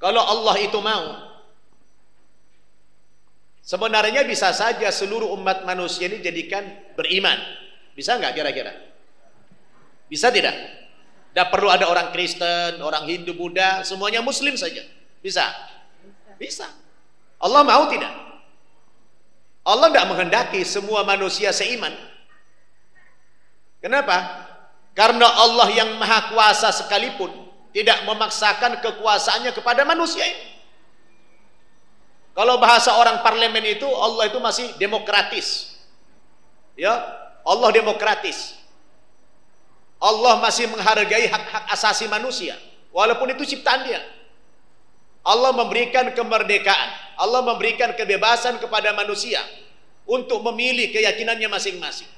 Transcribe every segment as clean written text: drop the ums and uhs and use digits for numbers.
Kalau Allah itu mau, sebenarnya bisa saja seluruh umat manusia ini jadikan beriman. Bisa nggak kira-kira? Bisa tidak? Tidak perlu ada orang Kristen, orang Hindu, Buddha, semuanya Muslim saja. Bisa? Bisa. Allah mau tidak? Allah tidak menghendaki semua manusia seiman. Kenapa? Karena Allah yang maha kuasa sekalipun tidak memaksakan kekuasaannya kepada manusia ini. Kalau bahasa orang parlemen itu, Allah itu masih demokratis. Ya, Allah demokratis. Allah masih menghargai hak-hak asasi manusia, walaupun itu ciptaan Dia. Allah memberikan kemerdekaan, Allah memberikan kebebasan kepada manusia untuk memilih keyakinannya masing-masing.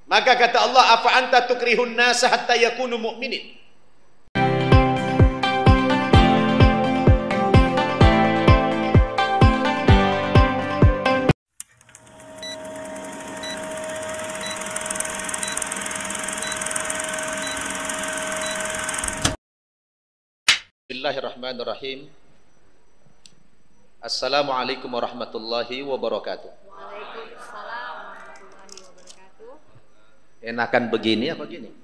Maka kata Allah, afa anta tukrihun nasa hatta yakunu mu'minin. Bismillahirrahmanirrahim. Assalamualaikum warahmatullahi wabarakatuh. Waalaikumsalam warahmatullahi wabarakatuh. Enakan begini apa gini?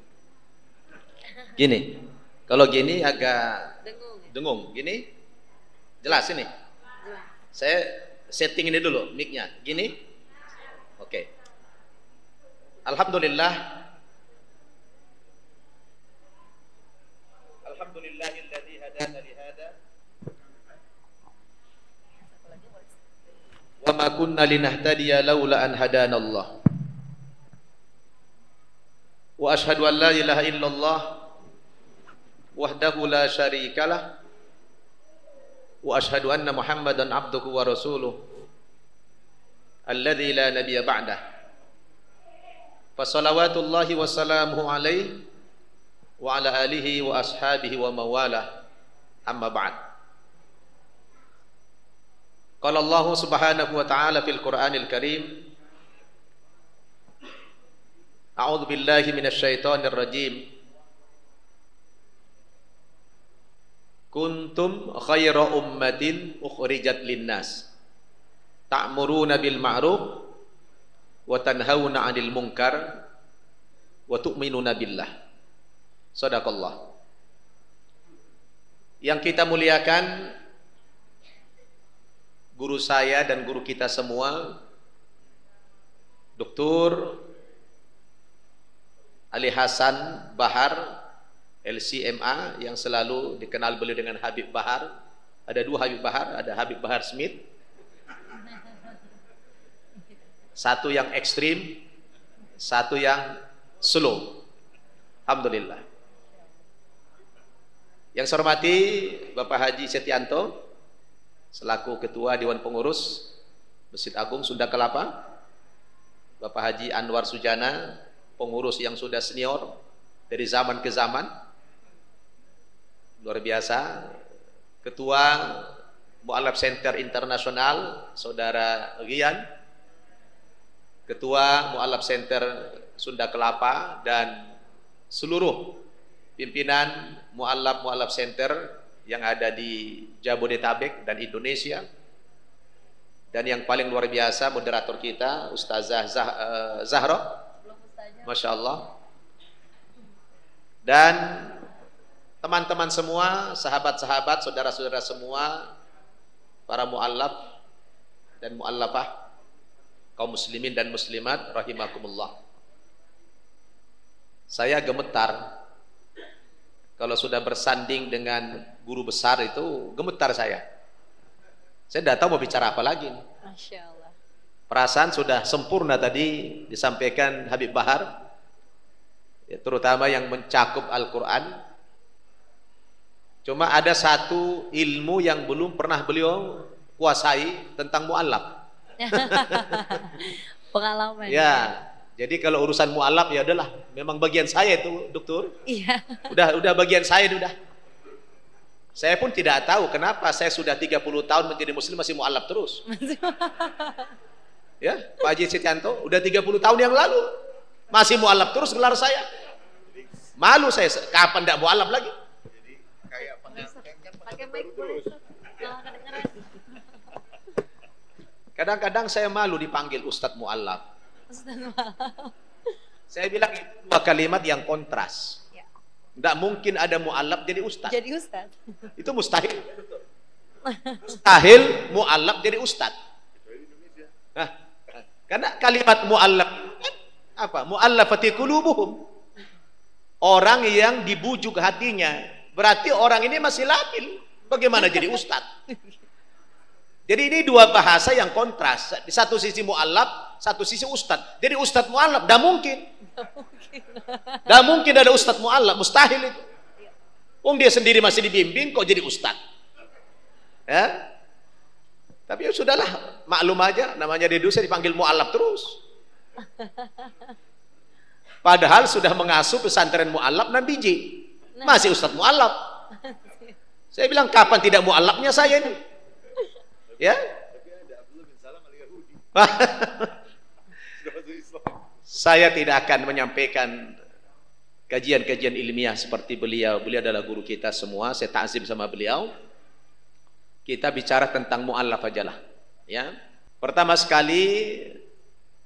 Gini. Kalau gini agak dengung. Gini? Jelas ini? Jelas. Saya setting ini dulu mic-nya. Gini? Oke. Alhamdulillah. Alhamdulillahilladzi hadana li hada. Wa ma kunna linahtadiya laula an hadana Allah. Wa ashhadu an la ilaha illallah wahdahu la syarikalah wa ashhadu anna Muhammadan abduhu wa rasuluh alladzi la nabiyya ba'dah. Fa salawatullahi wa salamuhu alaihi wa ala alihi wa ashabihi wa mawalah, amma ba'd. Qala Allah subhanahu wa ta'ala fil Qur'anil Karim, a'udzu billahi minasy syaithanir rajim, kuntum khaira ummatin ukhrijat linnas ta'muruna bil ma'ruf wa tanhauna 'anil munkar wa tu'minuna billah. Shadaqallah. Yang kita muliakan, guru saya dan guru kita semua, Dr. Ali Hasan Bahar, LCMA, yang selalu dikenal beliau dengan Habib Bahar. Ada dua Habib Bahar, ada Habib Bahar Smith. Satu yang ekstrim, satu yang slow. Alhamdulillah. Yang saya hormati Bapak Haji Setianto selaku Ketua Dewan Pengurus Masjid Agung Sunda Kelapa, Bapak Haji Anwar Sujana, pengurus yang sudah senior dari zaman ke zaman, luar biasa, Ketua Mu'alaf Center Internasional Saudara Rian, Ketua Mu'alaf Center Sunda Kelapa, dan seluruh pimpinan Mu'alaf Center yang ada di Jabodetabek dan Indonesia, dan yang paling luar biasa moderator kita Ustazah Zahra, Masya Allah, dan teman-teman semua, sahabat-sahabat, saudara-saudara semua, para mu'alaf dan mu'alafah, kaum muslimin dan muslimat rahimakumullah. Saya gemetar kalau sudah bersanding dengan guru besar, itu gemetar saya. Saya tidak tahu mau bicara apa lagi. Masya Allah. Perasaan sudah sempurna tadi disampaikan Habib Bahar, ya, terutama yang mencakup Al-Quran. Cuma ada satu ilmu yang belum pernah beliau kuasai tentang mu'alaf. Pengalaman. Ya. Jadi kalau urusan mu'alaf, ya udahlah, memang bagian saya itu, Dokter. Iya. Udah bagian saya udah. Saya pun tidak tahu kenapa saya sudah 30 tahun menjadi muslim masih mu'alaf terus. Ya, Pak Haji Setianto udah 30 tahun yang lalu masih mu'alaf terus gelar saya. Malu saya, kapan tidak mu'alaf lagi? Jadi kayak Pak Pakai mic boleh, Ustaz? Jangan kedengeran. Kadang-kadang saya malu dipanggil Ustadz Mu'allaf. Ustaz maaf. Saya bilang itu dua kalimat yang kontras. Ya. Tidak mungkin ada mu'allaf jadi ustadz. Jadi Ustaz. Itu mustahil. Mustahil mu'allaf jadi ustadz. Nah, karena kalimat mu'allaf apa? Mu'allafati qulubuhum. Orang yang dibujuk hatinya. Berarti orang ini masih labil. Bagaimana jadi ustadz? Jadi ini dua bahasa yang kontras. Di satu sisi mu'allaf, satu sisi ustadz. Jadi ustadz mu'allaf, tidak mungkin. Tidak mungkin ada ustadz mu'allaf, mustahil itu. Dia sendiri masih dibimbing, kok jadi ustadz? Ya? Tapi ya sudahlah, maklum aja. Namanya di dosa dipanggil mu'allaf terus. Padahal sudah mengasuh pesantren mu'allaf dan biji. Masih ustadz mu'allaf. Saya bilang, kapan tidak mu'allafnya saya ini? Ya, saya tidak akan menyampaikan kajian-kajian ilmiah seperti beliau. Beliau adalah guru kita semua. Saya ta'zim sama beliau. Kita bicara tentang mu'allaf aja lah. Ya, pertama sekali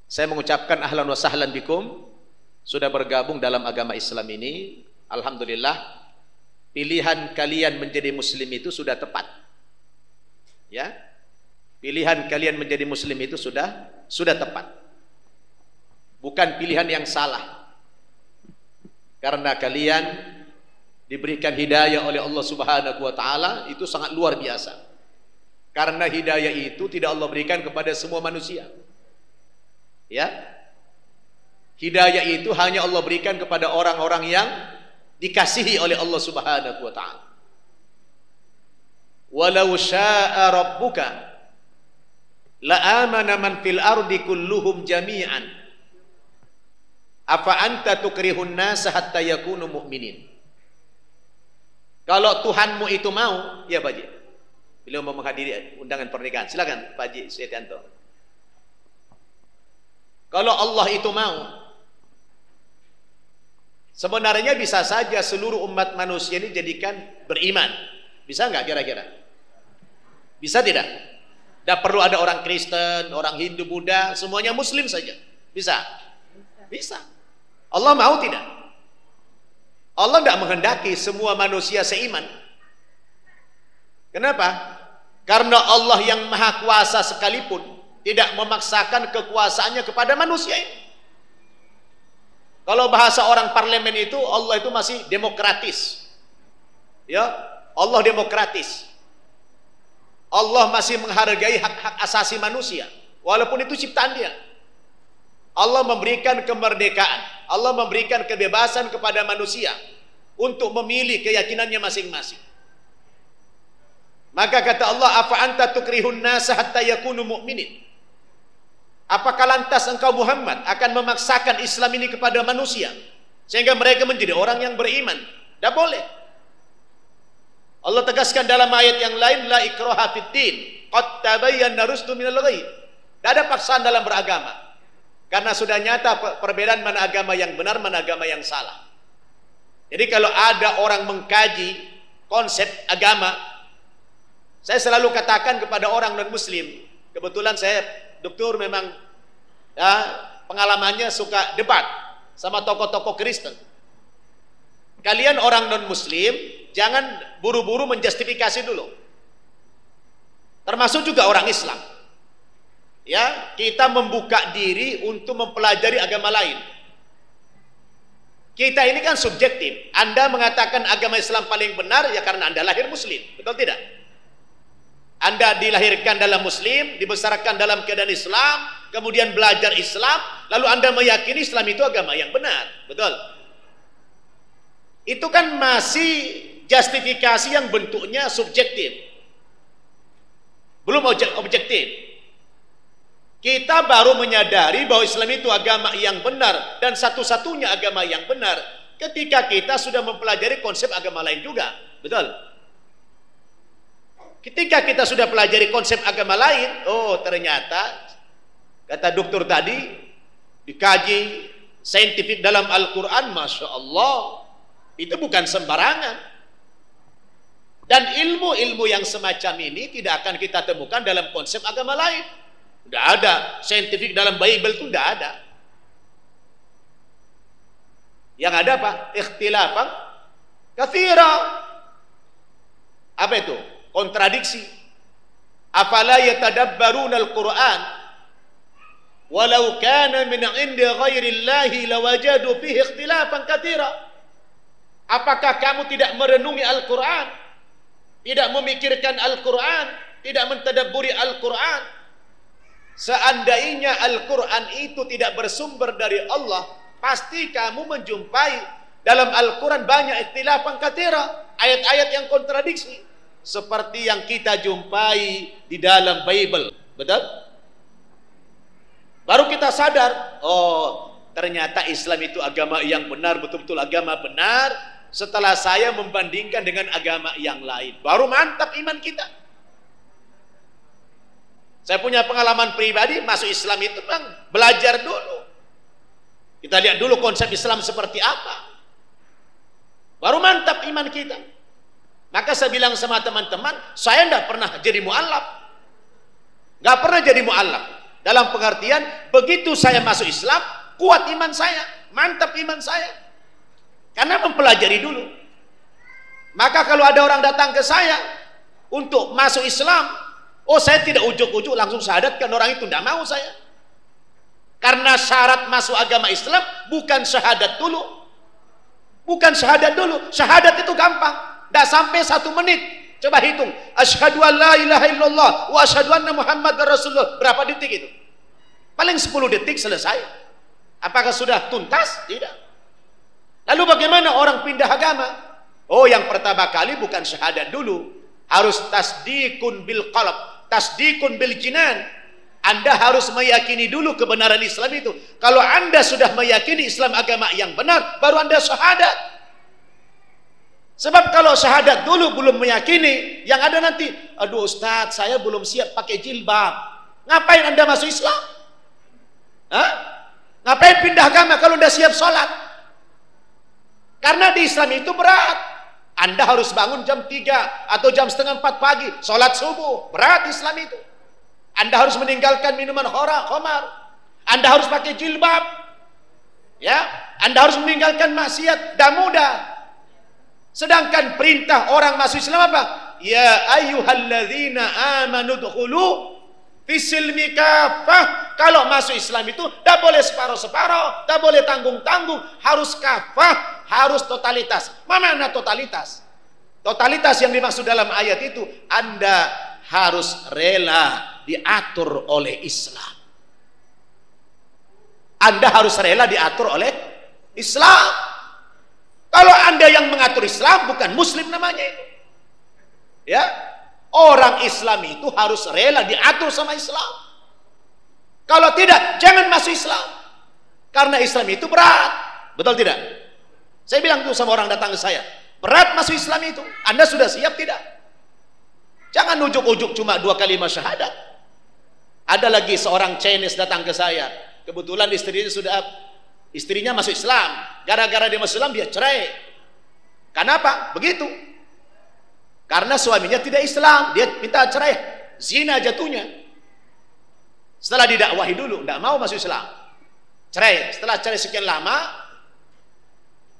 saya mengucapkan ahlan wa sahlan bikum. Sudah bergabung dalam agama Islam ini. Alhamdulillah. Pilihan kalian menjadi Muslim itu sudah tepat. Ya. Pilihan kalian menjadi Muslim itu sudah tepat. Bukan pilihan yang salah. Karena kalian diberikan hidayah oleh Allah Subhanahu wa taala, itu sangat luar biasa. Karena hidayah itu tidak Allah berikan kepada semua manusia. Ya. Hidayah itu hanya Allah berikan kepada orang-orang yang dikasihi oleh Allah Subhanahu wa taala. Walau syaa rabbuka la amana man fil ardi kulluhum jami'an afa anta tukrihun nasa hatta yakunu mu'minin. Kalau Tuhanmu itu mau, ya Pak Haji, beliau mau menghadiri undangan pernikahan, silakan Pak Haji Setianto. Kalau Allah itu mau, sebenarnya bisa saja seluruh umat manusia ini jadikan beriman. Bisa nggak kira-kira? Bisa tidak? Tidak perlu ada orang Kristen, orang Hindu, Buddha, semuanya Muslim saja. Bisa? Bisa. Allah mau tidak? Allah tidak menghendaki semua manusia seiman. Kenapa? Karena Allah yang maha kuasa sekalipun tidak memaksakan kekuasaannya kepada manusia ini. Kalau bahasa orang parlemen itu, Allah itu masih demokratis. Ya, Allah demokratis. Allah masih menghargai hak-hak asasi manusia, walaupun itu ciptaan Dia. Allah memberikan kemerdekaan, Allah memberikan kebebasan kepada manusia untuk memilih keyakinannya masing-masing. Maka kata Allah, afa anta tukrihun nasa hatta yakunu mu'minin. Apakah lantas engkau Muhammad akan memaksakan Islam ini kepada manusia sehingga mereka menjadi orang yang beriman? Tidak boleh. Allah tegaskan dalam ayat yang lain, la ikraha fid din, qad tabayyana rusdu minal ghayy. Tidak ada paksaan dalam beragama. Karena sudah nyata perbedaan mana agama yang benar, mana agama yang salah. Jadi kalau ada orang mengkaji konsep agama, saya selalu katakan kepada orang non-muslim, kebetulan saya doktor memang ya, pengalamannya suka debat sama tokoh-tokoh Kristen. Kalian orang non-muslim jangan buru-buru menjustifikasi dulu. Termasuk juga orang Islam. Ya, kita membuka diri untuk mempelajari agama lain. Kita ini kan subjektif. Anda mengatakan agama Islam paling benar ya karena Anda lahir muslim, betul tidak? Anda dilahirkan dalam muslim, dibesarkan dalam keadaan Islam, kemudian belajar Islam, lalu Anda meyakini Islam itu agama yang benar, betul? Itu kan masih justifikasi yang bentuknya subjektif, belum objektif. Kita baru menyadari bahwa Islam itu agama yang benar dan satu-satunya agama yang benar ketika kita sudah mempelajari konsep agama lain juga, betul? Ketika kita sudah pelajari konsep agama lain, oh ternyata kata dokter tadi dikaji saintifik dalam Al-Quran, Masya Allah, itu bukan sembarangan. Dan ilmu-ilmu yang semacam ini tidak akan kita temukan dalam konsep agama lain. Tidak ada. Saintifik dalam Bible itu tidak ada. Yang ada apa? Ikhtilafan katsira. Apa itu? Kontradiksi. Afala yatadabbaruna al-Qur'an walau kana min 'indi ghairillahi lawajadu fihi ikhtilafan katsira. Apakah kamu tidak merenungi Al-Qur'an? Tidak memikirkan Al-Qur'an, tidak mentadabburi Al-Qur'an? Seandainya Al-Qur'an itu tidak bersumber dari Allah, pasti kamu menjumpai dalam Al-Quran banyak ikhtilafan katsira, ayat-ayat yang kontradiksi, seperti yang kita jumpai di dalam Bible. Betul? Baru kita sadar, oh ternyata Islam itu agama yang benar, betul-betul agama benar, setelah saya membandingkan dengan agama yang lain. Baru mantap iman kita. Saya punya pengalaman pribadi, masuk Islam itu bang, belajar dulu. Kita lihat dulu konsep Islam seperti apa. Baru mantap iman kita. Maka saya bilang sama teman-teman, saya tidak pernah jadi mu'allaf. Nggak pernah jadi mu'allaf. Dalam pengertian, begitu saya masuk Islam, kuat iman saya, mantap iman saya. Karena mempelajari dulu. Maka kalau ada orang datang ke saya untuk masuk Islam, oh saya tidak ujuk-ujuk langsung syahadatkan orang itu, tidak mau saya. Karena syarat masuk agama Islam bukan syahadat dulu. Bukan syahadat dulu. Syahadat itu gampang. Tidak sampai 1 menit. Coba hitung. Asyhadu an la ilaha illallah wa asyhadu anna Muhammadar Rasulullah. Berapa detik itu? Paling 10 detik selesai. Apakah sudah tuntas? Tidak. Lalu bagaimana orang pindah agama? Oh, yang pertama kali bukan syahadat dulu. Harus tasdikun bil qalb, tasdikun bil jinan. Anda harus meyakini dulu kebenaran Islam itu. Kalau Anda sudah meyakini Islam agama yang benar, baru Anda syahadat. Sebab kalau syahadat dulu belum meyakini, yang ada nanti, aduh Ustadz, saya belum siap pakai jilbab. Ngapain Anda masuk Islam? Hah? Ngapain pindah agama kalau Anda siap sholat? Karena di Islam itu berat. Anda harus bangun jam 3 atau jam setengah 4 pagi, sholat subuh. Berat Islam itu. Anda harus meninggalkan minuman khamar. Anda harus pakai jilbab. Ya, Anda harus meninggalkan maksiat. Dah mudah. Sedangkan perintah orang masuk Islam apa? Ya ayyuhalladzina amanu dkhulu fisilmi kafah. Kalau masuk Islam itu dah boleh separuh-separuh, dah boleh tanggung-tanggung, harus kafah, harus totalitas. Mana totalitas? Totalitas yang dimaksud dalam ayat itu, Anda harus rela diatur oleh Islam. Anda harus rela diatur oleh Islam. Kalau Anda yang mengatur Islam, bukan Muslim namanya itu. Ya, orang Islam itu harus rela diatur sama Islam. Kalau tidak, jangan masuk Islam. Karena Islam itu berat. Betul tidak? Saya bilang tuh sama orang datang ke saya, berat masuk Islam itu. Anda sudah siap tidak? Jangan ujuk-ujuk cuma 2 kalimat syahadat. Ada lagi seorang Chinese datang ke saya. Kebetulan istrinya masuk Islam. Gara-gara dia masuk Islam dia cerai. Kenapa? Begitu. Karena suaminya tidak Islam, dia minta cerai. Zina jatuhnya. Setelah didakwahi dulu, tidak mau masuk Islam. Cerai. Setelah cerai sekian lama,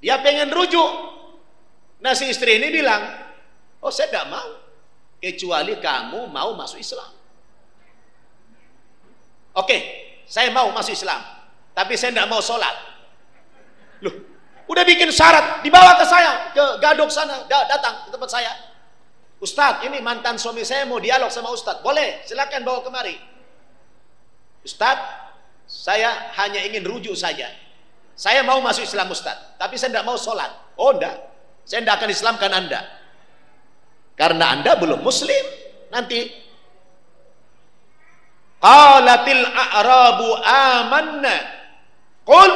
dia pengen rujuk. Nah si istri ini bilang, oh saya tidak mau, kecuali kamu mau masuk Islam. Oke, saya mau masuk Islam, tapi saya tidak mau sholat. Loh, udah bikin syarat, dibawa ke saya, ke Gadok sana, datang ke tempat saya. Ustadz, ini mantan suami saya mau dialog sama Ustadz. Boleh, silakan bawa kemari. Ustadz, saya hanya ingin rujuk saja. Saya mau masuk Islam Ustadz, tapi saya tidak mau sholat. Oh enggak, saya tidak akan Islamkan Anda. Karena Anda belum Muslim. Nanti qalatil a'rabu amanna qul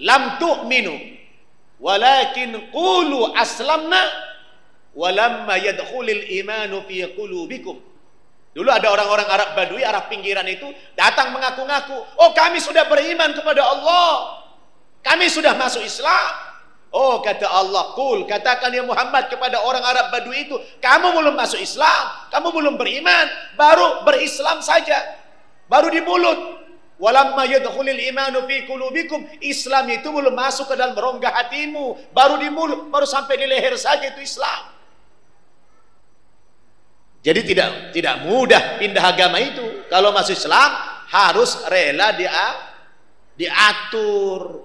lam tu'minu walakin qulu aslamna walamma yadkhulil imanu fi qulubikum. Dulu ada orang-orang Arab Badui, Arab pinggiran itu datang mengaku-ngaku, oh kami sudah beriman kepada Allah, kami sudah masuk Islam. Oh, kata Allah, qul, katakan ya Muhammad kepada orang Arab Badui itu, kamu belum masuk Islam, kamu belum beriman, baru berislam saja, baru di mulut. Walamma yadkhulul imanu fi qulubikum, Islam itu belum masuk ke dalam rongga hatimu, baru di mulut, baru sampai di leher saja itu Islam. Jadi tidak mudah pindah agama itu. Kalau masuk Islam harus rela diatur.